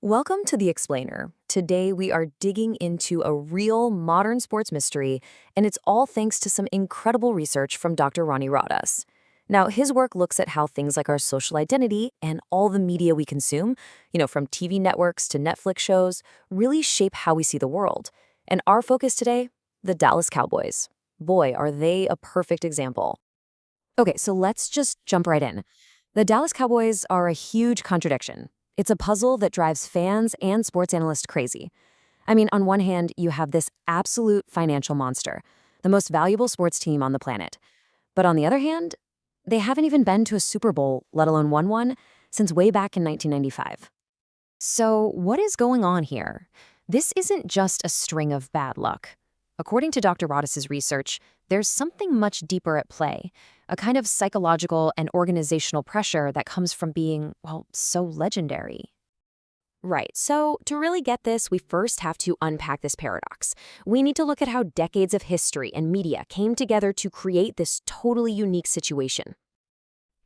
Welcome to The Explainer. Today we are digging into a real modern sports mystery, and it's all thanks to some incredible research from Dr. RRPh.D. Now, his work looks at how things like our social identity and all the media we consume, from TV networks to Netflix shows, really shape how we see the world. And our focus today, the Dallas Cowboys. Boy, are they a perfect example. Okay, so let's just jump right in. The Dallas Cowboys are a huge contradiction. It's a puzzle that drives fans and sports analysts crazy. I mean, on one hand, you have this absolute financial monster, the most valuable sports team on the planet. But on the other hand, they haven't even been to a Super Bowl, let alone won one, since way back in 1995. So what is going on here? This isn't just a string of bad luck. According to Dr. Rodis's research, there's something much deeper at play, a kind of psychological and organizational pressure that comes from being, well, so legendary. Right, so to really get this, we first have to unpack this paradox. We need to look at how decades of history and media came together to create this totally unique situation.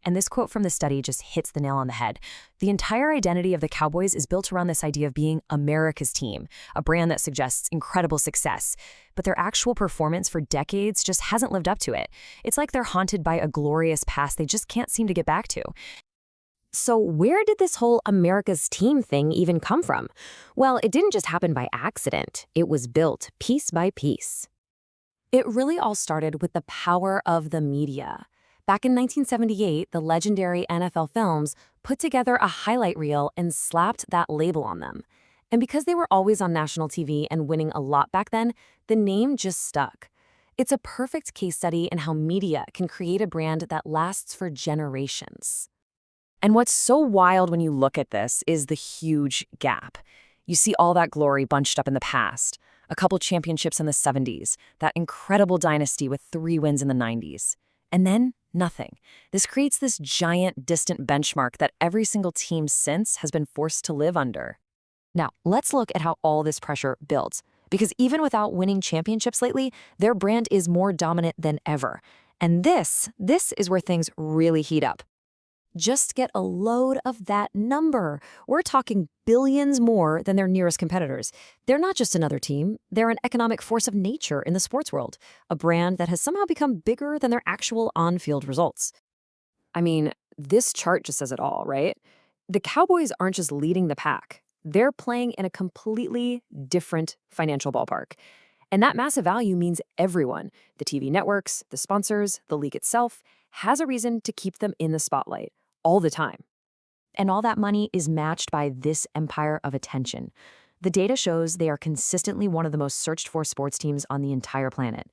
And this quote from the study just hits the nail on the head. The entire identity of the Cowboys is built around this idea of being America's team, a brand that suggests incredible success. But their actual performance for decades just hasn't lived up to it. It's like they're haunted by a glorious past they just can't seem to get back to. So where did this whole America's team thing even come from? Well, it didn't just happen by accident. It was built piece by piece. It really all started with the power of the media. Back in 1978, the legendary NFL Films put together a highlight reel and slapped that label on them. And because they were always on national TV and winning a lot back then, the name just stuck. It's a perfect case study in how media can create a brand that lasts for generations. And what's so wild when you look at this is the huge gap. You see all that glory bunched up in the past, a couple championships in the 70s, that incredible dynasty with 3 wins in the 90s. And then nothing. This creates this giant, distant benchmark that every single team since has been forced to live under. Now, let's look at how all this pressure builds. Because even without winning championships lately, their brand is more dominant than ever. And this is where things really heat up. Just get a load of that number. We're talking billions more than their nearest competitors. They're not just another team. They're an economic force of nature in the sports world, a brand that has somehow become bigger than their actual on-field results. I mean, this chart just says it all, right? The Cowboys aren't just leading the pack. They're playing in a completely different financial ballpark. And that massive value means everyone, the TV networks, the sponsors, the league itself, has a reason to keep them in the spotlight all the time. And all that money is matched by this empire of attention. The data shows they are consistently one of the most searched for sports teams on the entire planet.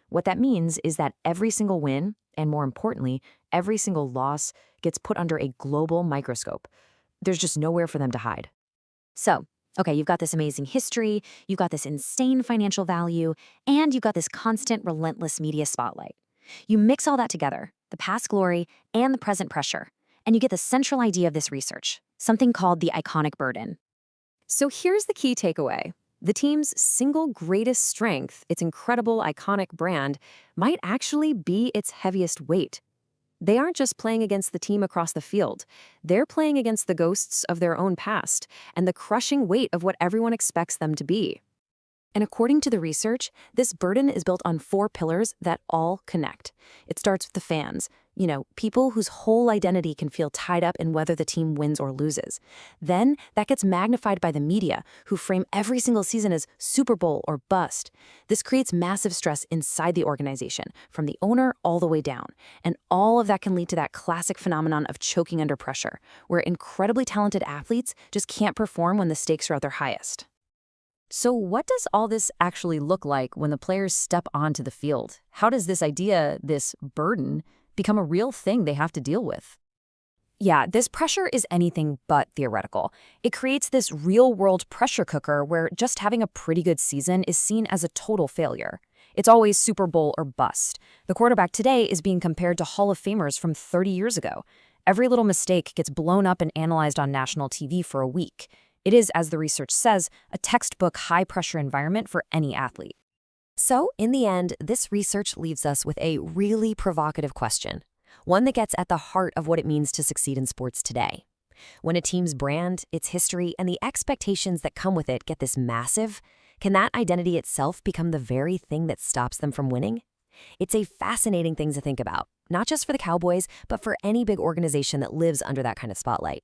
What that means is that every single win, and more importantly, every single loss, gets put under a global microscope. There's just nowhere for them to hide. So, okay, you've got this amazing history, you've got this insane financial value, and you've got this constant, relentless media spotlight. You mix all that together, the past glory and the present pressure, and you get the central idea of this research, something called the iconic burden. So here's the key takeaway. The team's single greatest strength, its incredible iconic brand, might actually be its heaviest weight. They aren't just playing against the team across the field. They're playing against the ghosts of their own past and the crushing weight of what everyone expects them to be. And according to the research, this burden is built on 4 pillars that all connect. It starts with the fans, people whose whole identity can feel tied up in whether the team wins or loses. Then that gets magnified by the media, who frame every single season as Super Bowl or bust. This creates massive stress inside the organization, from the owner all the way down. And all of that can lead to that classic phenomenon of choking under pressure, where incredibly talented athletes just can't perform when the stakes are at their highest. So what does all this actually look like when the players step onto the field? How does this idea, this burden, become a real thing they have to deal with? Yeah, this pressure is anything but theoretical. It creates this real-world pressure cooker where just having a pretty good season is seen as a total failure. It's always Super Bowl or bust. The quarterback today is being compared to Hall of Famers from 30 years ago. Every little mistake gets blown up and analyzed on national TV for a week. It is, as the research says, a textbook high-pressure environment for any athlete. So, in the end, this research leaves us with a really provocative question, one that gets at the heart of what it means to succeed in sports today. When a team's brand, its history, and the expectations that come with it get this massive, can that identity itself become the very thing that stops them from winning? It's a fascinating thing to think about, not just for the Cowboys, but for any big organization that lives under that kind of spotlight.